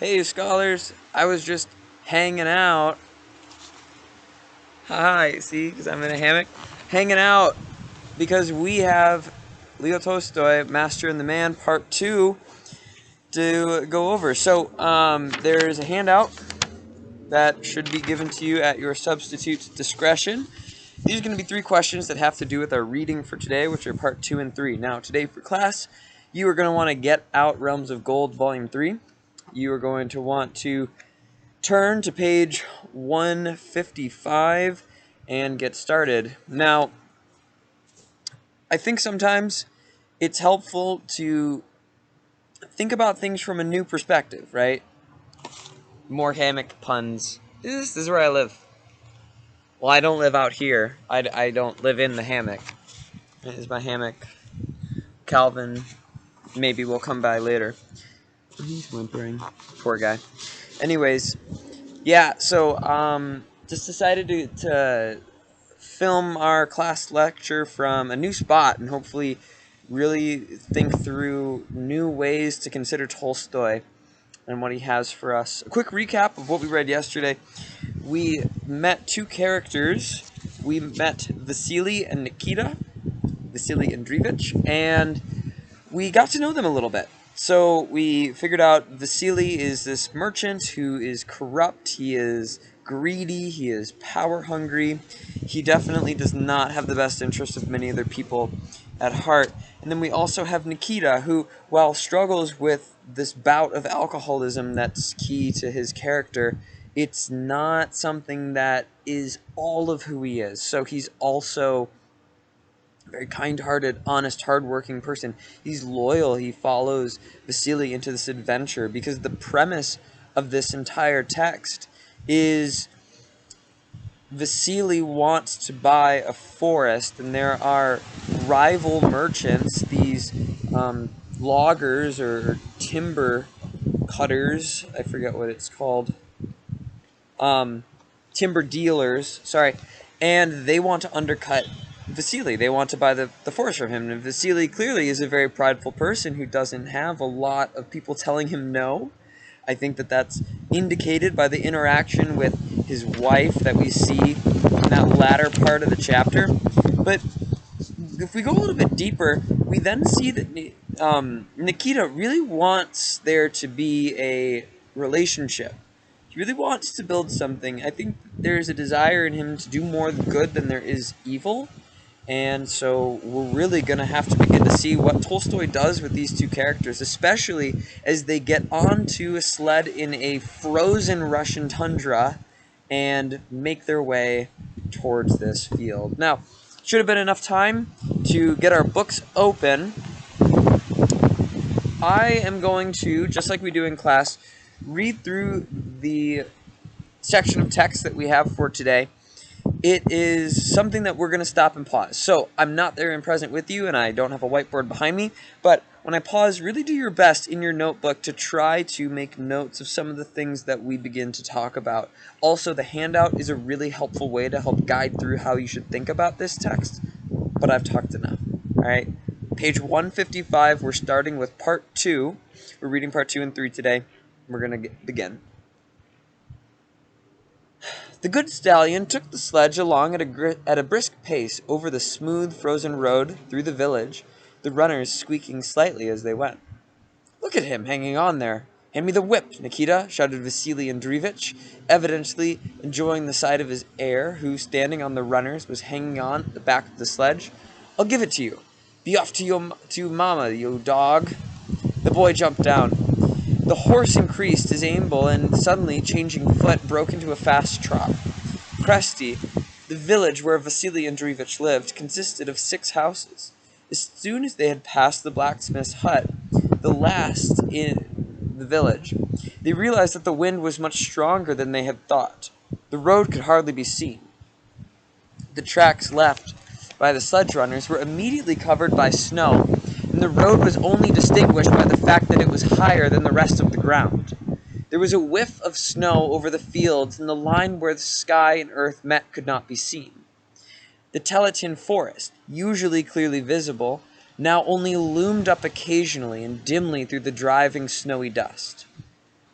Hey, scholars, I was just hanging out. Hi, see, because I'm in a hammock. Hanging out because we have Leo Tolstoy, Master and the Man, Part 2 to go over. So, there's a handout that should be given to you at your substitute's discretion. These are going to be 3 questions that have to do with our reading for today, which are Part 2 and 3. Now, today for class, you are going to want to get out Realms of Gold, Volume 3. You are going to want to turn to page 155 and get started. Now, I think sometimes it's helpful to think about things from a new perspective, right? More hammock puns. This is where I live. Well, I don't live out here. I don't live in the hammock. This is my hammock. Calvin maybe will come by later. He's whimpering. Poor guy. Anyways, yeah, so just decided to film our class lecture from a new spot and hopefully really think through new ways to consider Tolstoy and what he has for us. A quick recap of what we read yesterday. We met 2 characters. We met Vasily and Nikita, Vasily Andreevich, and we got to know them a little bit. So we figured out Vasily is this merchant who is corrupt, he is greedy, he is power hungry. He definitely does not have the best interest of many other people at heart. And then we also have Nikita, who, while struggles with this bout of alcoholism that's key to his character, it's not something that is all of who he is. So he's also very kind-hearted, honest, hardworking person. He's loyal. He follows Vasily into this adventure because the premise of this entire text is Vasily wants to buy a forest, and there are rival merchants, these loggers or timber cutters. I forget what it's called. Timber dealers, sorry, and they want to undercut Vasily. They want to buy the forest from him. And Vasily clearly is a very prideful person who doesn't have a lot of people telling him no. I think that that's indicated by the interaction with his wife that we see in that latter part of the chapter. But if we go a little bit deeper, we then see that Nikita really wants there to be a relationship. He really wants to build something. I think there's a desire in him to do more good than there is evil. And so we're really going to have to begin to see what Tolstoy does with these 2 characters, especially as they get onto a sled in a frozen Russian tundra and make their way towards this field. Now, should have been enough time to get our books open. I am going to, just like we do in class, read through the section of text that we have for today. It is something that we're going to stop and pause. So I'm not there and present with you, and I don't have a whiteboard behind me, but when I pause, really do your best in your notebook to try to make notes of some of the things that we begin to talk about. Also, the handout is a really helpful way to help guide through how you should think about this text, but I've talked enough. All right, page 155, we're starting with part 2. We're reading part 2 and 3 today. We're going to begin. The good stallion took the sledge along at a brisk pace over the smooth, frozen road through the village, the runners squeaking slightly as they went. "Look at him hanging on there! Hand me the whip, Nikita!" shouted Vasily Andreevich, evidently enjoying the sight of his heir, who, standing on the runners, was hanging on at the back of the sledge. "I'll give it to you. Be off to mamma, you dog!" The boy jumped down. The horse increased his amble and suddenly, changing foot, broke into a fast trot. Kresty, the village where Vasily Andreevich lived, consisted of 6 houses. As soon as they had passed the blacksmith's hut, the last in the village, they realized that the wind was much stronger than they had thought. The road could hardly be seen. The tracks left by the sledge runners were immediately covered by snow, and the road was only distinguished by the fact that it was higher than the rest of the ground. There was a whiff of snow over the fields, and the line where the sky and earth met could not be seen. The Teletin forest, usually clearly visible, now only loomed up occasionally and dimly through the driving snowy dust.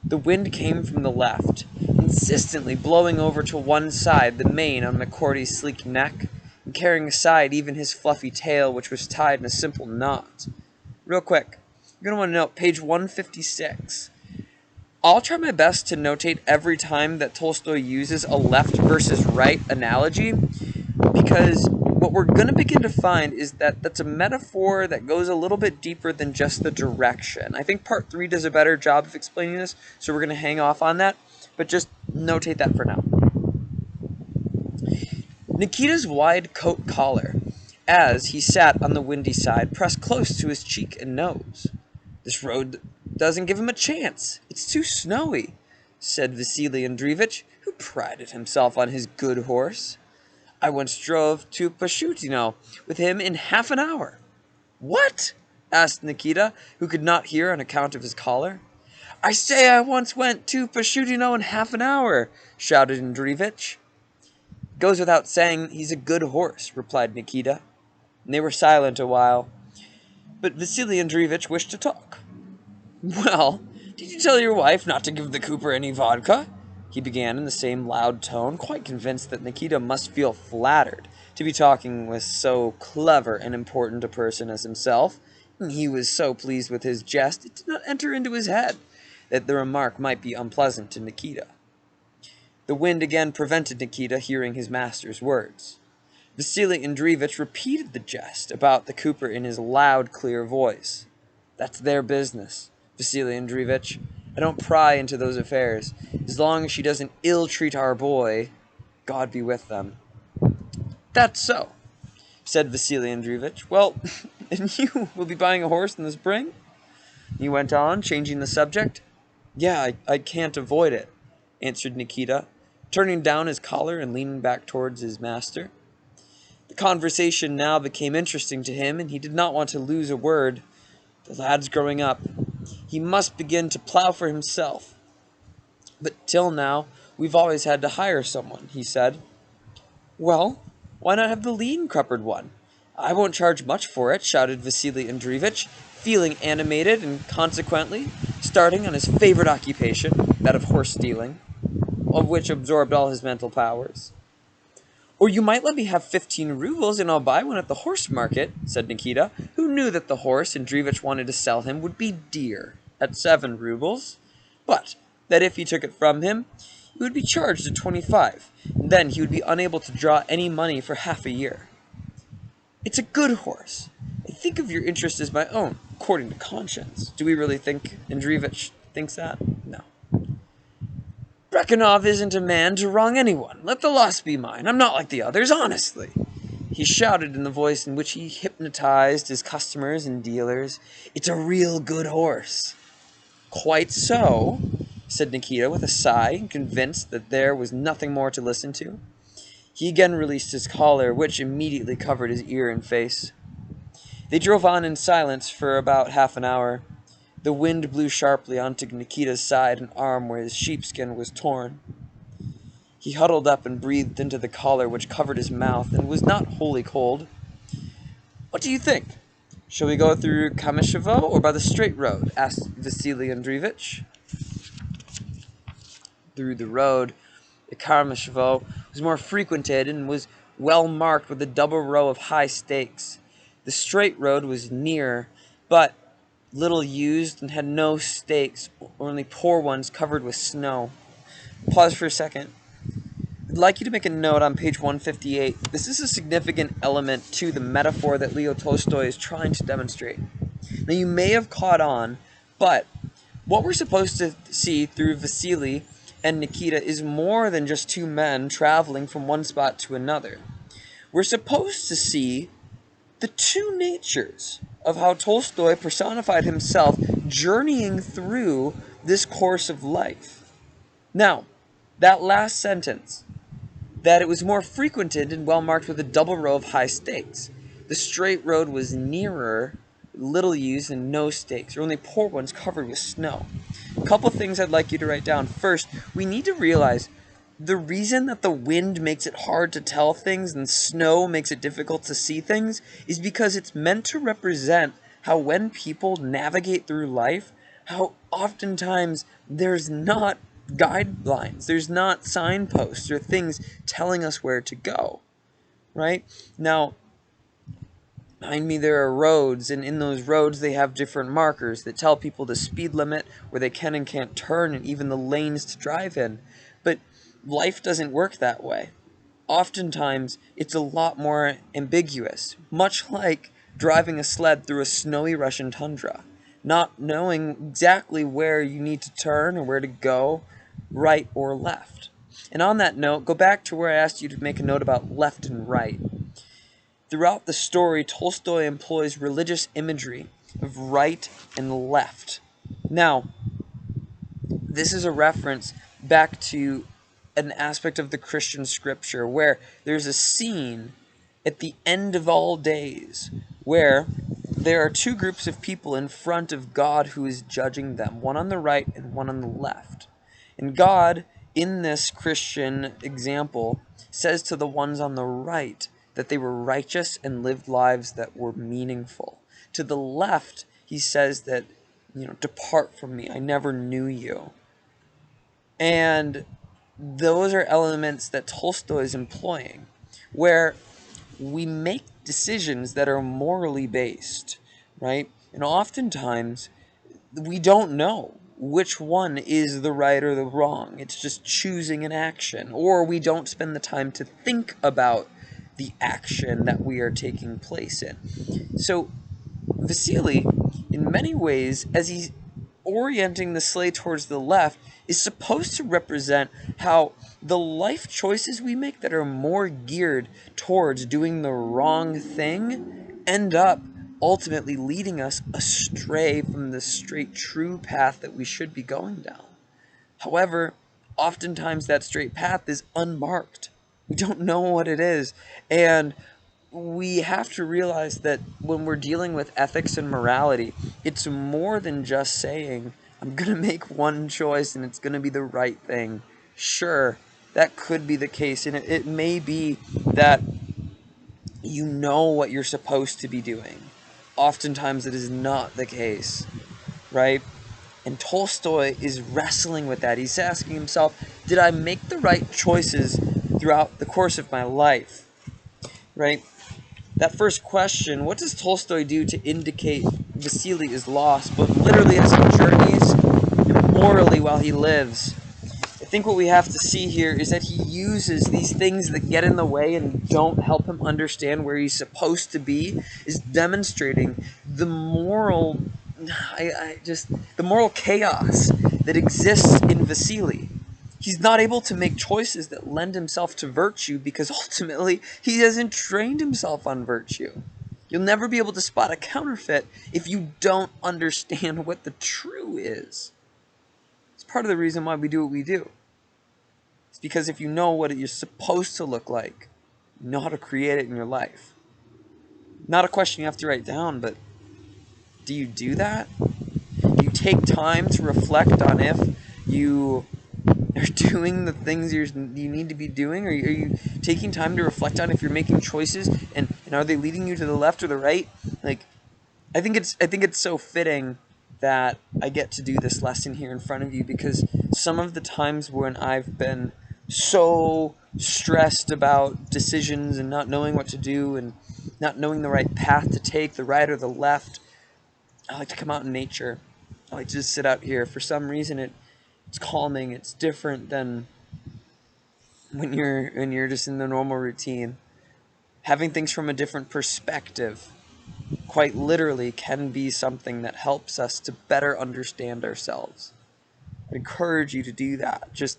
The wind came from the left, insistently blowing over to one side the mane on McCordy's sleek neck, and carrying aside even his fluffy tail, which was tied in a simple knot. Real quick, you're going to want to note page 156. I'll try my best to notate every time that Tolstoy uses a left versus right analogy, because what we're going to begin to find is that that's a metaphor that goes a little bit deeper than just the direction. I think part 3 does a better job of explaining this, so we're going to hang off on that, but just notate that for now. Nikita's wide coat collar, as he sat on the windy side, pressed close to his cheek and nose. "This road doesn't give him a chance. It's too snowy," said Vasily Andreevich, who prided himself on his good horse. "I once drove to Pashutino with him in half an hour." "What?" asked Nikita, who could not hear on account of his collar. "I say I once went to Pashutino in half an hour," shouted Andreevich. "Goes without saying he's a good horse," replied Nikita. And they were silent a while. But Vasily Andreevich wished to talk. "Well, did you tell your wife not to give the cooper any vodka?" he began in the same loud tone, quite convinced that Nikita must feel flattered to be talking with so clever and important a person as himself, and he was so pleased with his jest it did not enter into his head that the remark might be unpleasant to Nikita. The wind again prevented Nikita hearing his master's words. Vasily Andreevich repeated the jest about the cooper in his loud, clear voice. "That's their business, Vasily Andreevich. I don't pry into those affairs. As long as she doesn't ill-treat our boy, God be with them." "That's so," said Vasily Andreevich. "Well, and you will be buying a horse in the spring?" He went on, changing the subject. "Yeah, I can't avoid it," answered Nikita, turning down his collar and leaning back towards his master. The conversation now became interesting to him, and he did not want to lose a word. The lad's growing up. He must begin to plow for himself. "But till now, we've always had to hire someone," he said. "Well, why not have the lean cruppered one? I won't charge much for it," shouted Vasily Andreevich, feeling animated and consequently starting on his favorite occupation, that of horse stealing, of which absorbed all his mental powers. "Or you might let me have 15 rubles and I'll buy one at the horse market," said Nikita, who knew that the horse Andreevich wanted to sell him would be dear at 7 rubles, but that if he took it from him, he would be charged at 25, and then he would be unable to draw any money for half a year. "It's a good horse. I think of your interest as my own, according to conscience." Do we really think Andreevich thinks that? No. "Brekhanov isn't a man to wrong anyone. Let the loss be mine. I'm not like the others, honestly," he shouted in the voice in which he hypnotized his customers and dealers. "It's a real good horse." "Quite so," said Nikita with a sigh, convinced that there was nothing more to listen to. He again released his collar, which immediately covered his ear and face. They drove on in silence for about half an hour. The wind blew sharply onto Nikita's side and arm where his sheepskin was torn. He huddled up and breathed into the collar which covered his mouth and was not wholly cold. "What do you think? Shall we go through Kamyshevo or by the straight road?" asked Vasily Andreevich. Through the road, the Kamyshevo was more frequented and was well marked with a double row of high stakes. The straight road was nearer, but little used and had no stakes, or only poor ones covered with snow. Pause for a second. I'd like you to make a note on page 158. This is a significant element to the metaphor that Leo Tolstoy is trying to demonstrate. Now, you may have caught on, but what we're supposed to see through Vasily and Nikita is more than just two men traveling from one spot to another. We're supposed to see the two natures of how Tolstoy personified himself journeying through this course of life. Now, that last sentence, that it was more frequented and well marked with a double row of high stakes. The straight road was nearer, little used, and no stakes, or only poor ones covered with snow. A couple things I'd like you to write down. First, we need to realize the reason that the wind makes it hard to tell things and snow makes it difficult to see things is because it's meant to represent how when people navigate through life, how oftentimes there's not guidelines, there's not signposts or things telling us where to go, right? Now, behind me there are roads, and in those roads they have different markers that tell people the speed limit, where they can and can't turn, and even the lanes to drive in. But life doesn't work that way. Oftentimes, it's a lot more ambiguous, much like driving a sled through a snowy Russian tundra, not knowing exactly where you need to turn or where to go, right or left. And on that note, go back to where I asked you to make a note about left and right. Throughout the story, Tolstoy employs religious imagery of right and left. Now, this is a reference back to an aspect of the Christian scripture where there's a scene at the end of all days where there are two groups of people in front of God who is judging them, one on the right and one on the left. And God, in this Christian example, says to the ones on the right that they were righteous and lived lives that were meaningful. To the left, he says that, depart from me, I never knew you. And those are elements that Tolstoy is employing, where we make decisions that are morally based, right? And oftentimes, we don't know which one is the right or the wrong. It's just choosing an action, or we don't spend the time to think about the action that we are taking place in. So Vasily, in many ways, as he's orienting the sleigh towards the left, is supposed to represent how the life choices we make that are more geared towards doing the wrong thing end up ultimately leading us astray from the straight, true path that we should be going down. However, oftentimes that straight path is unmarked. We don't know what it is, and we have to realize that when we're dealing with ethics and morality, it's more than just saying, I'm going to make one choice and it's going to be the right thing. Sure, that could be the case, and it may be that you know what you're supposed to be doing. Oftentimes it is not the case, right? And Tolstoy is wrestling with that. He's asking himself, did I make the right choices throughout the course of my life, right? That first question, what does Tolstoy do to indicate Vasily is lost, both literally as he journeys and morally while he lives? I think what we have to see here is that he uses these things that get in the way and don't help him understand where he's supposed to be, is demonstrating the moral, the moral chaos that exists in Vasily. He's not able to make choices that lend himself to virtue because ultimately he hasn't trained himself on virtue. You'll never be able to spot a counterfeit if you don't understand what the true is. It's part of the reason why we do what we do. It's because if you know what you're supposed to look like, you know how to create it in your life. Not a question you have to write down, but do you do that? Do you take time to reflect on if you are doing the things you need to be doing? Or are you taking time to reflect on if you're making choices and are they leading you to the left or the right? Like, I think it's so fitting that I get to do this lesson here in front of you, because some of the times when I've been so stressed about decisions and not knowing what to do and not knowing the right path to take, the right or the left, I like to come out in nature. I like to just sit out here. For some reason, it's calming. It's different than when you're just in the normal routine. Having things from a different perspective, quite literally, can be something that helps us to better understand ourselves. I encourage you to do that, just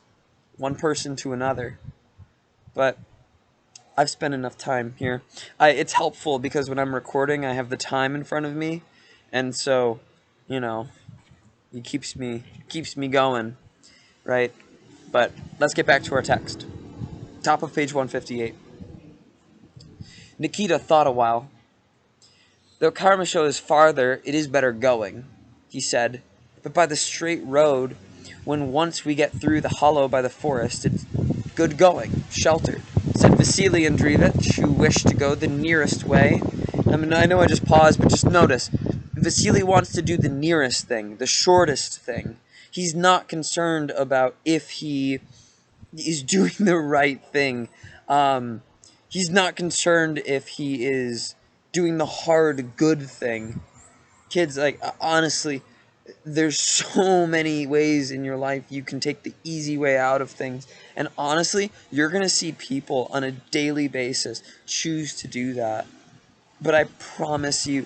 one person to another. But I've spent enough time here. It's helpful because when I'm recording, I have the time in front of me, and so, it keeps me going, right? But let's get back to our text. Top of page 158. Nikita thought a while. Though Karamashov is farther, it is better going, he said. But by the straight road, when once we get through the hollow by the forest, it's good going, sheltered, said Vasily Andreevich, who wished to go the nearest way. I know I just paused, but just notice, Vasily wants to do the nearest thing, the shortest thing. He's not concerned about if he is doing the right thing. He's not concerned if he is doing the hard, good thing. Kids, like, honestly, there's so many ways in your life you can take the easy way out of things. And honestly, you're going to see people on a daily basis choose to do that. But I promise you,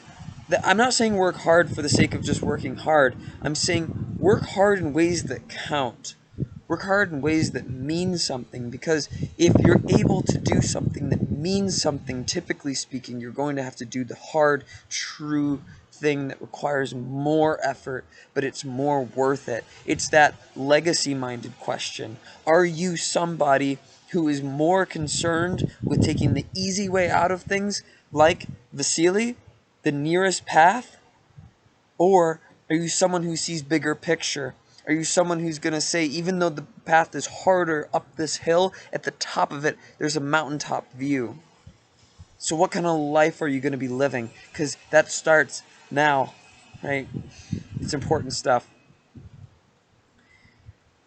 that I'm not saying work hard for the sake of just working hard. I'm saying work hard in ways that count. Work hard in ways that mean something, because if you're able to do something that means something, typically speaking, you're going to have to do the hard, true thing that requires more effort, but it's more worth it. It's that legacy-minded question. Are you somebody who is more concerned with taking the easy way out of things, like Vasily, the nearest path? Or are you someone who sees bigger picture? Are you someone who's going to say, even though the path is harder up this hill, at the top of it, there's a mountaintop view? So what kind of life are you going to be living? Because that starts now, right? It's important stuff.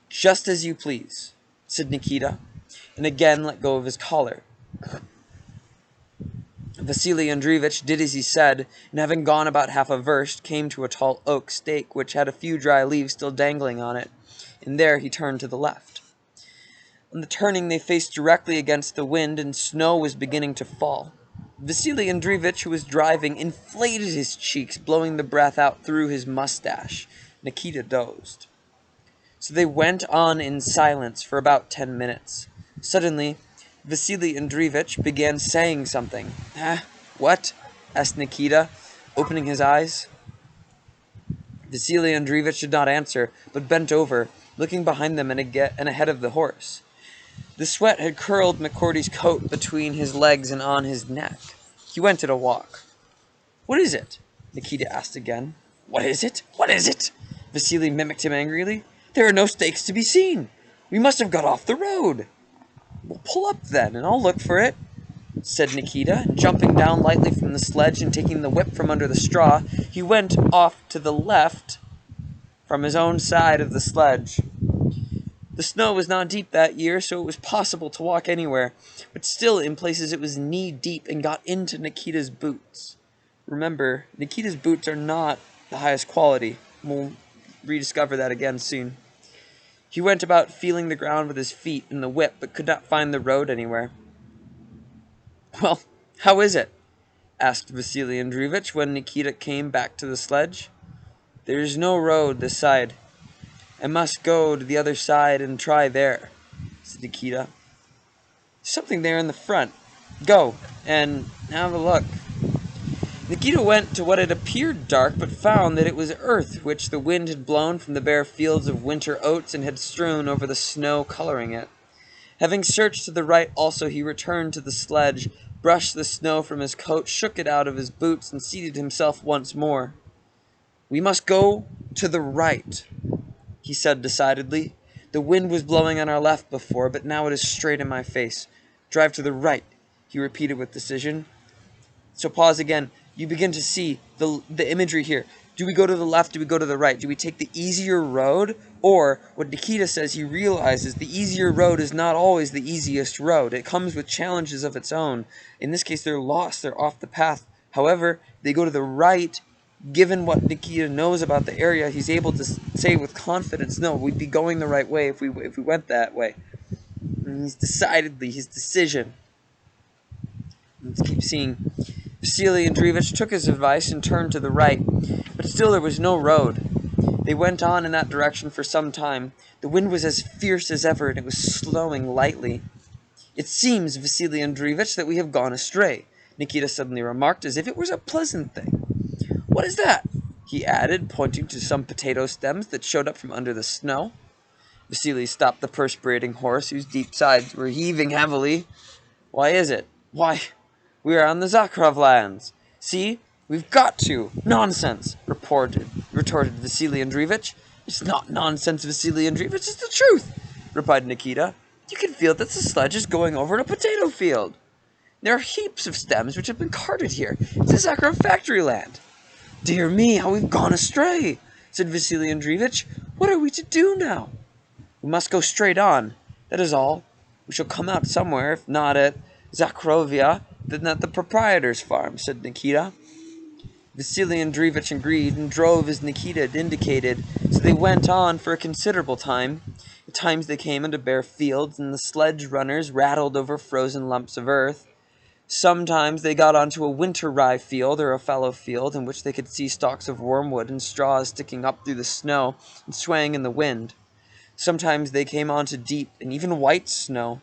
Just as you please, said Nikita, and again let go of his collar. Vasily Andreevich did as he said, and having gone about half a verst, came to a tall oak stake which had a few dry leaves still dangling on it, and there he turned to the left. On the turning they faced directly against the wind, and snow was beginning to fall. Vasily Andreevich, who was driving, inflated his cheeks, blowing the breath out through his mustache. Nikita dozed. So they went on in silence for about 10 minutes. Suddenly, Vasily Andreevich began saying something. What? Asked Nikita, opening his eyes. Vasily Andreevich did not answer, but bent over, looking behind them and ahead of the horse. The sweat had curled McCordy's coat between his legs and on his neck. He went at a walk. What is it? Nikita asked again. What is it? What is it? Vasily mimicked him angrily. There are no stakes to be seen. We must have got off the road. Well, pull up then, and I'll look for it, said Nikita. Jumping down lightly from the sledge and taking the whip from under the straw, he went off to the left from his own side of the sledge. The snow was not deep that year, so it was possible to walk anywhere, but still in places it was knee-deep and got into Nikita's boots. Remember, Nikita's boots are not the highest quality. We'll rediscover that again soon. He went about feeling the ground with his feet and the whip, but could not find the road anywhere. Well, how is it? Asked Vasily Andreevich when Nikita came back to the sledge. There is no road this side. I must go to the other side and try there, said Nikita. There's something there in the front. Go, and have a look. Nikita went to what had appeared dark, but found that it was earth which the wind had blown from the bare fields of winter oats and had strewn over the snow, coloring it. Having searched to the right also, he returned to the sledge, brushed the snow from his coat, shook it out of his boots, and seated himself once more. We must go to the right, he said decidedly. The wind was blowing on our left before, but now it is straight in my face. Drive to the right, he repeated with decision. So pause again. You begin to see the imagery here. Do we go to the left? Do we go to the right? Do we take the easier road? Or, what Nikita says, he realizes the easier road is not always the easiest road. It comes with challenges of its own. In this case, they're lost. They're off the path. However, they go to the right. Given what Nikita knows about the area, he's able to say with confidence, no, we'd be going the right way if we went that way. And his decision. Let's keep seeing. Vasily Andreevich took his advice and turned to the right, but still there was no road. They went on in that direction for some time. The wind was as fierce as ever, and it was slowing lightly. It seems, Vasily Andreevich, that we have gone astray, Nikita suddenly remarked, as if it was a pleasant thing. What is that? He added, pointing to some potato stems that showed up from under the snow. Vasily stopped the perspirating horse, whose deep sides were heaving heavily. Why is it? Why, we are on the Zakharov lands. See, we've got to. Nonsense, retorted Vasily Andreevich. It's not nonsense, Vasily Andreevich, it's the truth, replied Nikita. You can feel that the sledge is going over a potato field. There are heaps of stems which have been carted here. It's the Zakharov factory land. Dear me, how we've gone astray, said Vasily Andreevich. What are we to do now? We must go straight on, that is all. We shall come out somewhere, if not at Zakharovia, then at the proprietor's farm, said Nikita. Vasily Andreevich agreed and drove as Nikita had indicated, so they went on for a considerable time. At times they came into bare fields, and the sledge runners rattled over frozen lumps of earth. Sometimes they got onto a winter rye field or a fallow field in which they could see stalks of wormwood and straws sticking up through the snow and swaying in the wind. Sometimes they came onto deep and even white snow,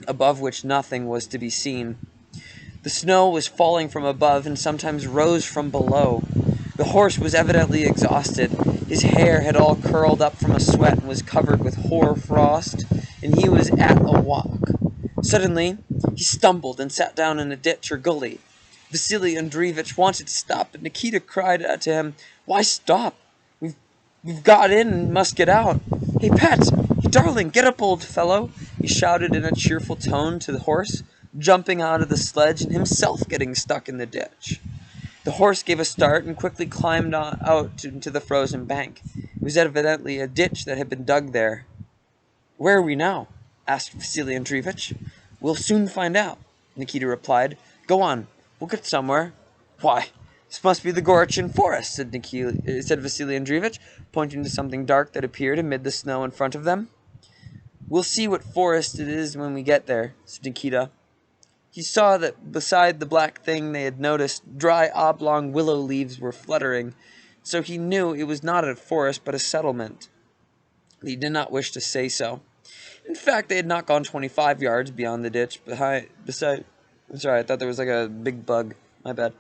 above which nothing was to be seen. The snow was falling from above and sometimes rose from below. The horse was evidently exhausted. His hair had all curled up from a sweat and was covered with hoar frost, and he was at a walk. Suddenly, he stumbled and sat down in a ditch or gully. Vasily Andreevich wanted to stop, but Nikita cried out to him, "Why stop? We've got in and must get out. Hey, pet! Hey, darling, get up, old fellow!" he shouted in a cheerful tone to the horse, jumping out of the sledge and himself getting stuck in the ditch. The horse gave a start and quickly climbed out into the frozen bank. It was evidently a ditch that had been dug there. "Where are we now?" asked Vasily Andreevich. "We'll soon find out," Nikita replied. "Go on, we'll get somewhere." "Why, this must be the Gorichin forest," said Vasily Andreevich, pointing to something dark that appeared amid the snow in front of them. "We'll see what forest it is when we get there," said Nikita. He saw that beside the black thing they had noticed, dry oblong willow leaves were fluttering, so he knew it was not a forest but a settlement. He did not wish to say so. In fact, they had not gone 25 yards beyond the ditch I'm sorry, I thought there was like a big bug. My bad.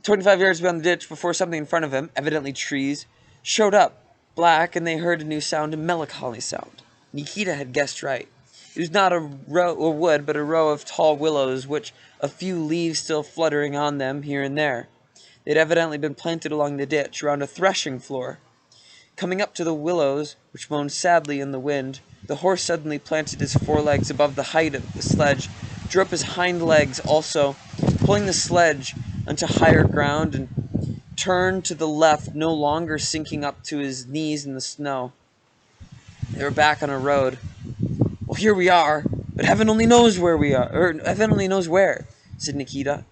25 yards beyond the ditch before something in front of him, evidently trees, showed up, black, and they heard a new sound, a melancholy sound. Nikita had guessed right. It was not a wood, but a row of tall willows, which a few leaves still fluttering on them here and there. They had evidently been planted along the ditch, around a threshing floor. Coming up to the willows, which moaned sadly in the wind, the horse suddenly planted his forelegs above the height of the sledge, drew up his hind legs also, pulling the sledge onto higher ground, and turned to the left, no longer sinking up to his knees in the snow. They were back on a road. "Well, here we are, but heaven only knows where we are, or heaven only knows where," said Nikita.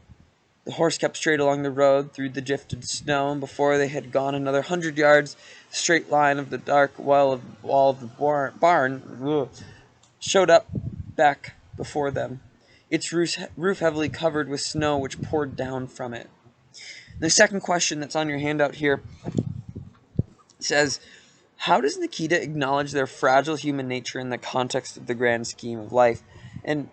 The horse kept straight along the road through the drifted snow, and before they had gone another 100 yards, the straight line of the dark wall of the barn showed up back before them, its roof heavily covered with snow which poured down from it. The second question that's on your handout here says, how does Nikita acknowledge their fragile human nature in the context of the grand scheme of life? And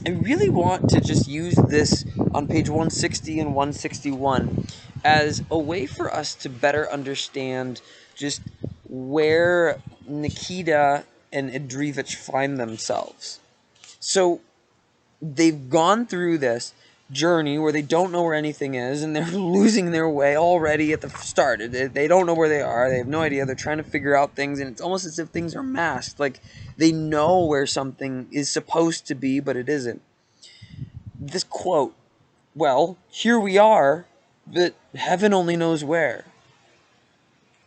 I really want to just use this on page 160 and 161 as a way for us to better understand just where Nikita and Andreevich find themselves. So they've gone through this journey where they don't know where anything is, and they're losing their way already at the start. They don't know where they are. They have no idea. They're trying to figure out things, and it's almost as if things are masked. Like, they know where something is supposed to be, but it isn't. This quote, "Well, here we are, but heaven only knows where."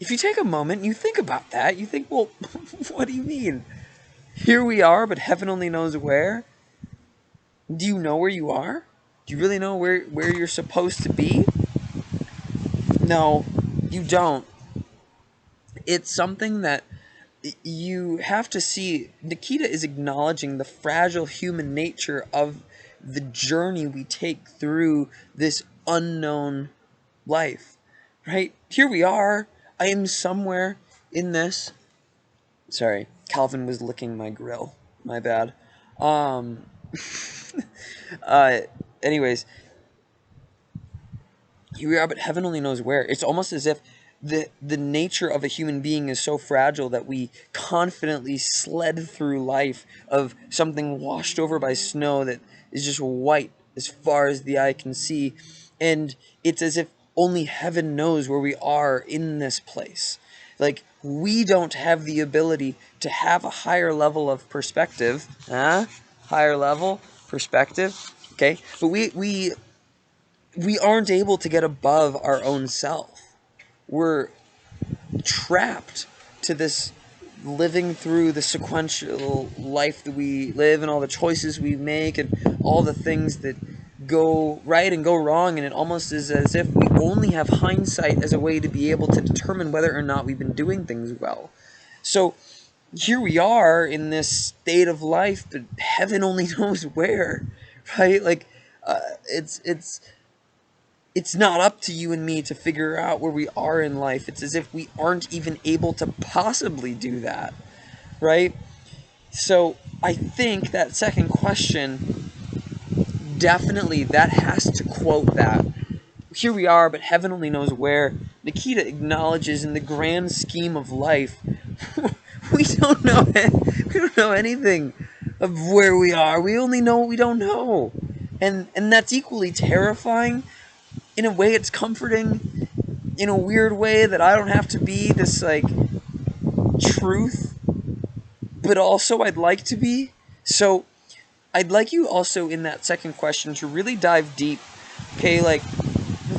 If you take a moment and you think about that, you think, well, what do you mean? Here we are, but heaven only knows where? Do you know where you are? Do you really know where you're supposed to be? No, you don't. It's something that you have to see. Nikita is acknowledging the fragile human nature of the journey we take through this unknown life, right? Here we are. I am somewhere in this. Sorry, Calvin was licking my grill. My bad. Anyways, here we are, but heaven only knows where. It's almost as if the nature of a human being is so fragile that we confidently sled through life of something washed over by snow that is just white as far as the eye can see. And it's as if only heaven knows where we are in this place. Like, we don't have the ability to have a higher level of perspective. Higher level perspective. Okay? But we we aren't able to get above our own self. We're trapped to this living through the sequential life that we live and all the choices we make and all the things that go right and go wrong, and it almost is as if we only have hindsight as a way to be able to determine whether or not we've been doing things well. So here we are in this state of life, but heaven only knows where, right? Like, it's not up to you and me to figure out where we are in life. It's as if we aren't even able to possibly do that, right? So I think that second question, definitely that has to quote that. Here we are, but heaven only knows where. Nikita acknowledges in the grand scheme of life, we don't know anything of where we are. We only know what we don't know. And that's equally terrifying. In a way, it's comforting. In a weird way, that I don't have to be this, like, truth, but also I'd like to be. So I'd like you also in that second question to really dive deep. Okay, like,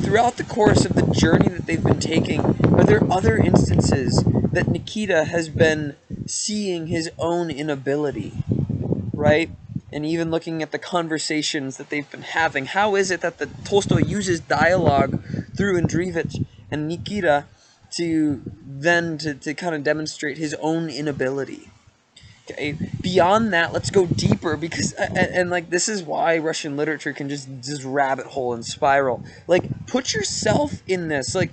throughout the course of the journey that they've been taking, are there other instances that Nikita has been seeing his own inability, right? And even looking at the conversations that they've been having, how is it that Tolstoy uses dialogue through Andreevich and Nikita to kind of demonstrate his own inability? Okay, beyond that, let's go deeper, because and like, this is why Russian literature can just rabbit hole and spiral. Like, put yourself in this. Like,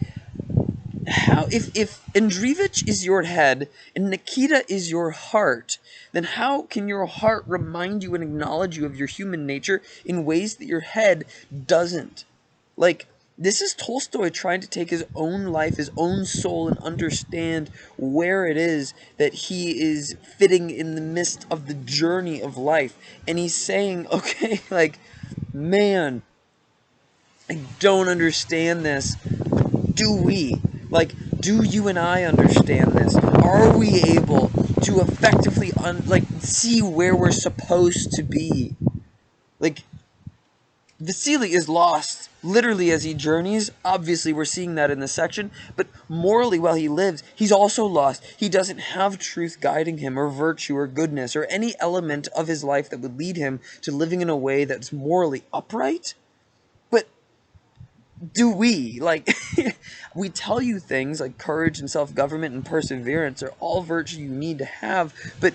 how, if Andreevich is your head and Nikita is your heart, then how can your heart remind you and acknowledge you of your human nature in ways that your head doesn't? Like, this is Tolstoy trying to take his own life, his own soul, and understand where it is that he is fitting in the midst of the journey of life. And he's saying, okay, like, man, I don't understand this. Do we? Like, do you and I understand this? Are we able to effectively see where we're supposed to be? Like, Vasily is lost, literally, as he journeys. Obviously, we're seeing that in this section. But morally, while he lives, he's also lost. He doesn't have truth guiding him, or virtue, or goodness, or any element of his life that would lead him to living in a way that's morally upright. But do we? Like, we tell you things like courage and self-government and perseverance are all virtue you need to have, but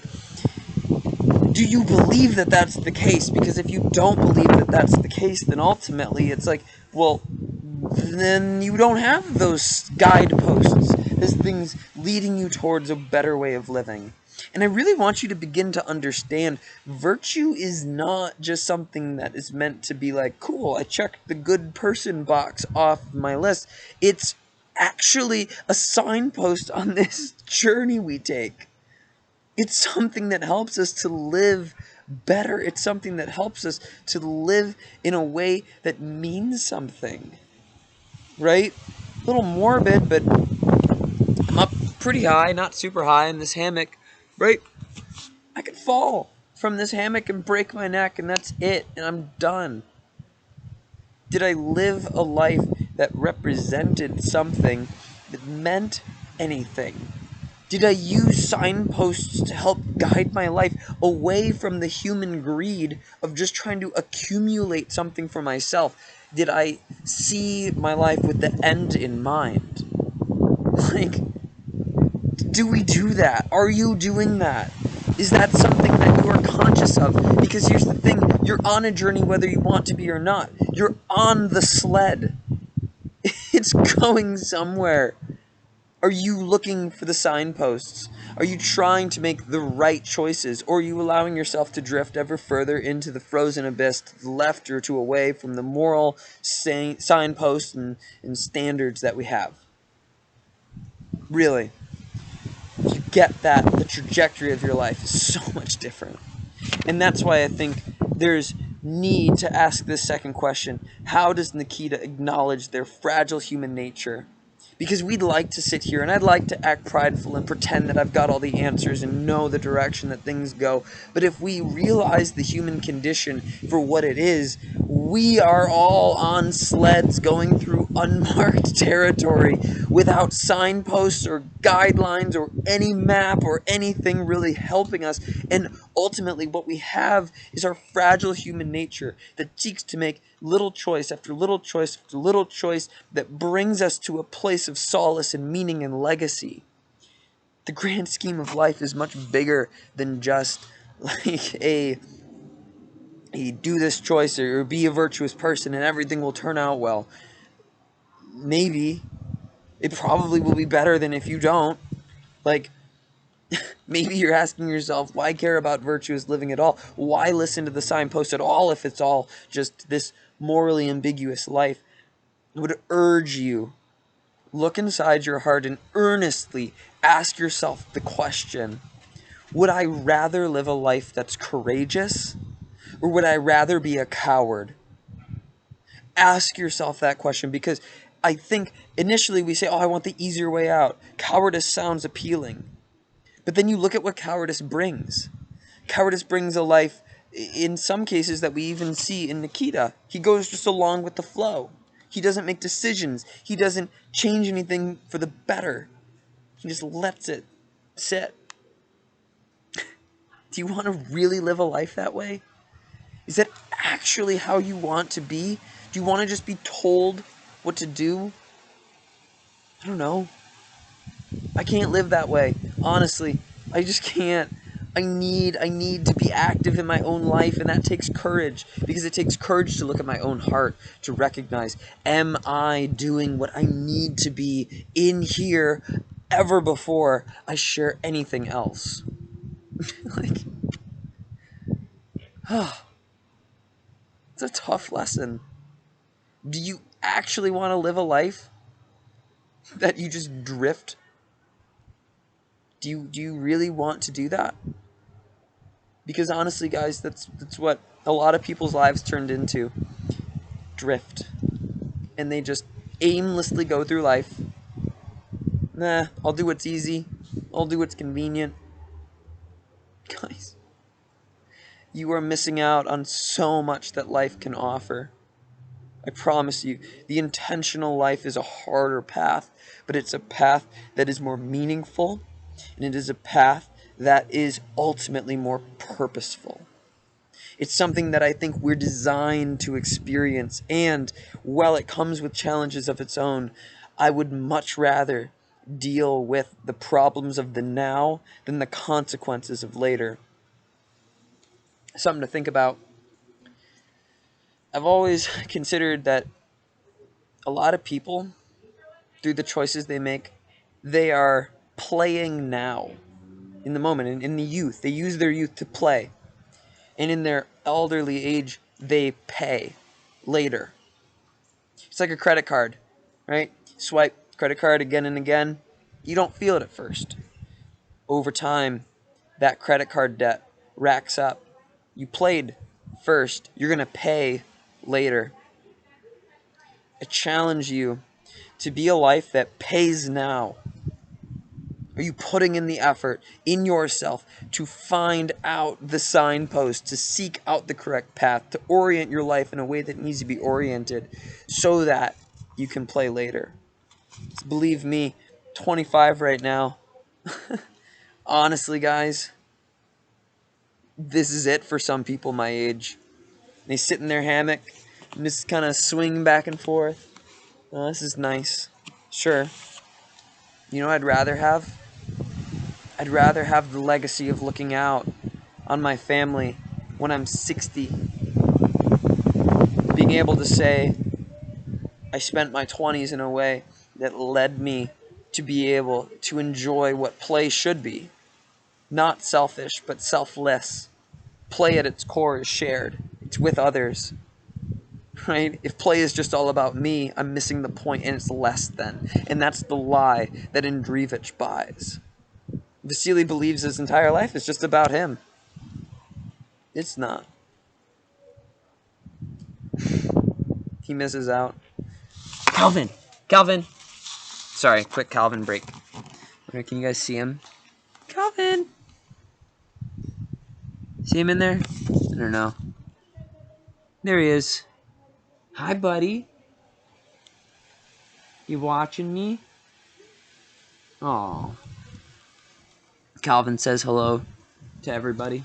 do you believe that that's the case? Because if you don't believe that that's the case, then ultimately it's like, well, then you don't have those guideposts, those things leading you towards a better way of living. And I really want you to begin to understand virtue is not just something that is meant to be like, cool, I checked the good person box off my list. It's actually a signpost on this journey we take. It's something that helps us to live better. It's something that helps us to live in a way that means something. Right? A little morbid, but I'm up pretty high, not super high in this hammock. Right? I could fall from this hammock and break my neck, and that's it, and I'm done. Did I live a life that represented something that meant anything? Did I use signposts to help guide my life away from the human greed of just trying to accumulate something for myself? Did I see my life with the end in mind? Like, do we do that? Are you doing that? Is that something that you are conscious of? Because here's the thing, you're on a journey whether you want to be or not. You're on the sled. It's going somewhere. Are you looking for the signposts? Are you trying to make the right choices? Or are you allowing yourself to drift ever further into the frozen abyss, to the left or to away from the moral signposts and standards that we have? Really. If you get that, the trajectory of your life is so much different. And that's why I think there's need to ask this second question. How does Nikita acknowledge their fragile human nature? Because we'd like to sit here, and I'd like to act prideful and pretend that I've got all the answers and know the direction that things go. But if we realize the human condition for what it is, We are all on sleds going through unmarked territory without signposts or guidelines or any map or anything really helping us. And ultimately, what we have is our fragile human nature that seeks to make little choice after little choice after little choice that brings us to a place of solace and meaning and legacy. The grand scheme of life is much bigger than just like a do this choice or be a virtuous person and everything will turn out well. Maybe. It probably will be better than if you don't. Like, maybe you're asking yourself, why care about virtuous living at all? Why listen to the signpost at all if it's all just this morally ambiguous life? I would urge you, look inside your heart and earnestly ask yourself the question, would I rather live a life that's courageous, or would I rather be a coward? Ask yourself that question, because I think initially we say, oh, I want the easier way out. Cowardice sounds appealing. But then you look at what cowardice brings. Cowardice brings a life, in some cases, that we even see in Nikita. He goes just along with the flow. He doesn't make decisions. He doesn't change anything for the better. He just lets it sit. Do you want to really live a life that way? Is that actually how you want to be? Do you want to just be told what to do? I don't know. I can't live that way. Honestly, I just can't. I need to be active in my own life, and that takes courage, because it takes courage to look at my own heart, to recognize, am I doing what I need to be in here ever before I share anything else? Like, it's a tough lesson. Do you actually want to live a life that you just drift? Do you really want to do that? Because honestly, guys, that's what a lot of people's lives turned into. Drift. And they just aimlessly go through life. Nah, I'll do what's easy. I'll do what's convenient. Guys, you are missing out on so much that life can offer. I promise you, the intentional life is a harder path, but it's a path that is more meaningful, and it is a path that is ultimately more purposeful. It's something that I think we're designed to experience, and while it comes with challenges of its own, I would much rather deal with the problems of the now than the consequences of later. Something to think about. I've always considered that a lot of people, through the choices they make, they are playing now, in the moment, in the youth. They use their youth to play. And in their elderly age, they pay later. It's like a credit card, right? Swipe credit card again and again. You don't feel it at first. Over time, that credit card debt racks up. You played first. You're going to pay later. I challenge you to be a life that pays now. Are you putting in the effort in yourself to find out the signpost, to seek out the correct path, to orient your life in a way that needs to be oriented so that you can play later? Believe me, 25 right now. Honestly, guys, this is it for some people my age. They sit in their hammock and just kind of swing back and forth. Oh, this is nice. Sure. You know what I'd rather have? I'd rather have the legacy of looking out on my family when I'm 60. Being able to say, I spent my 20s in a way that led me to be able to enjoy what play should be. Not selfish, but selfless. Play at its core is shared. It's with others. Right? If play is just all about me, I'm missing the point, and it's less than. And that's the lie that Andreevich buys. Vasily believes his entire life is just about him. It's not. He misses out. Calvin! Calvin! Sorry, quick Calvin break. Can you guys see him? Calvin! See him in there? I don't know. There he is. Hi, buddy. You watching me? Oh. Calvin says hello to everybody.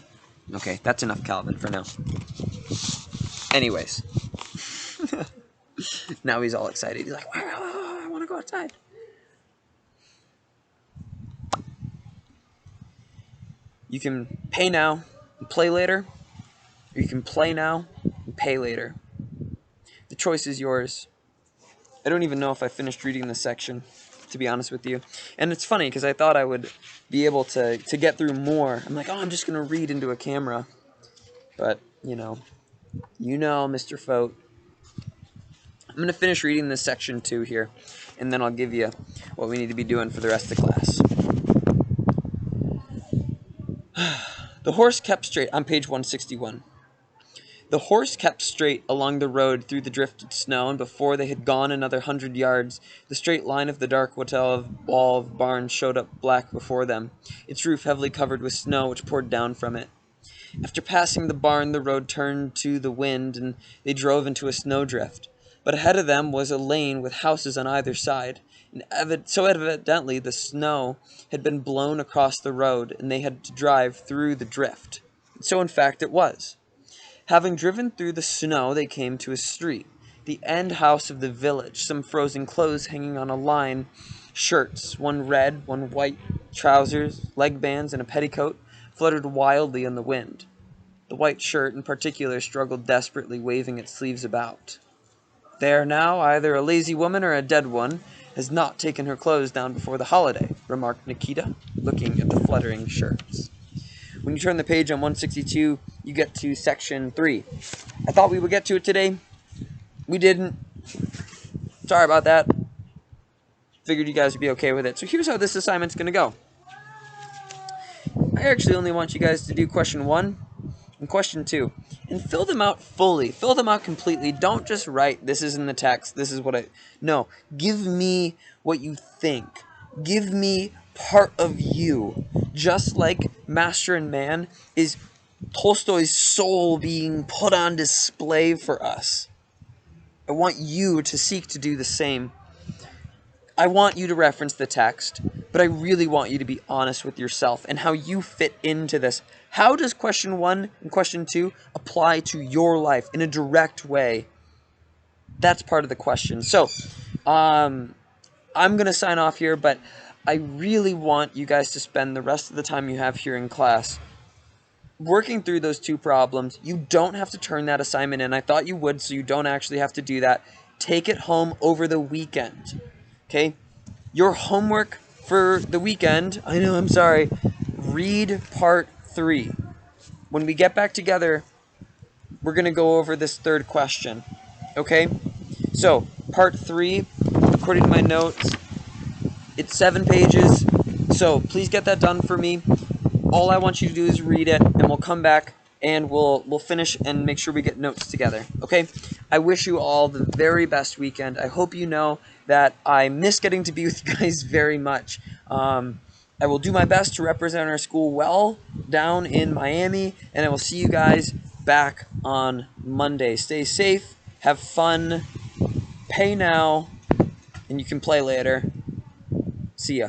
Okay, that's enough Calvin for now. Anyways. Now he's all excited. He's like, wow, I want to go outside. You can pay now and play later, or you can play now and pay later. The choice is yours. I don't even know if I finished reading this section, to be honest with you. And it's funny, because I thought I would be able to get through more. I'm like, oh, I'm just going to read into a camera. But, you know, Mr. Fote. I'm going to finish reading this section 2 here, and then I'll give you what we need to be doing for the rest of the class. The horse kept straight on page 161. The horse kept straight along the road through the drifted snow, and before they had gone another 100 yards, the straight line of the dark wall of barn showed up black before them, its roof heavily covered with snow which poured down from it. After passing the barn, the road turned to the wind, and they drove into a snowdrift. But ahead of them was a lane with houses on either side, and so evidently the snow had been blown across the road, and they had to drive through the drift. So in fact it was. Having driven through the snow, they came to a street, the end house of the village, some frozen clothes hanging on a line, shirts, one red, one white, trousers, leg bands, and a petticoat, fluttered wildly in the wind. The white shirt, in particular, struggled desperately, waving its sleeves about. There now, either a lazy woman or a dead one has not taken her clothes down before the holiday, remarked Nikita, looking at the fluttering shirts. When you turn the page on 162, you get to section 3. I thought we would get to it today. We didn't. Sorry about that. Figured you guys would be okay with it. So here's how this assignment's going to go. I actually only want you guys to do question 1 and question 2. And fill them out fully. Fill them out completely. Don't just write, this is in the text, this is what I... No. Give me what you think. Give me part of you. Just like Master and Man is Tolstoy's soul being put on display for us. I want you to seek to do the same. I want you to reference the text, but I really want you to be honest with yourself and how you fit into this. How does question 1 and question 2 apply to your life in a direct way? That's part of the question. So, I'm going to sign off here, but I really want you guys to spend the rest of the time you have here in class working through those 2 problems. You don't have to turn that assignment in. I thought you would, so you don't actually have to do that. Take it home over the weekend. Okay? Your homework for the weekend, I know, I'm sorry, read part 3. When we get back together, we're going to go over this 3rd question. Okay? So, part 3, according to my notes, it's 7 pages. So, please get that done for me. All I want you to do is read it, and we'll come back and we'll finish and make sure we get notes together. Okay? I wish you all the very best weekend. I hope you know that I miss getting to be with you guys very much. I will do my best to represent our school well down in Miami, and I will see you guys back on Monday. Stay safe, have fun, pay now, and you can play later. See ya.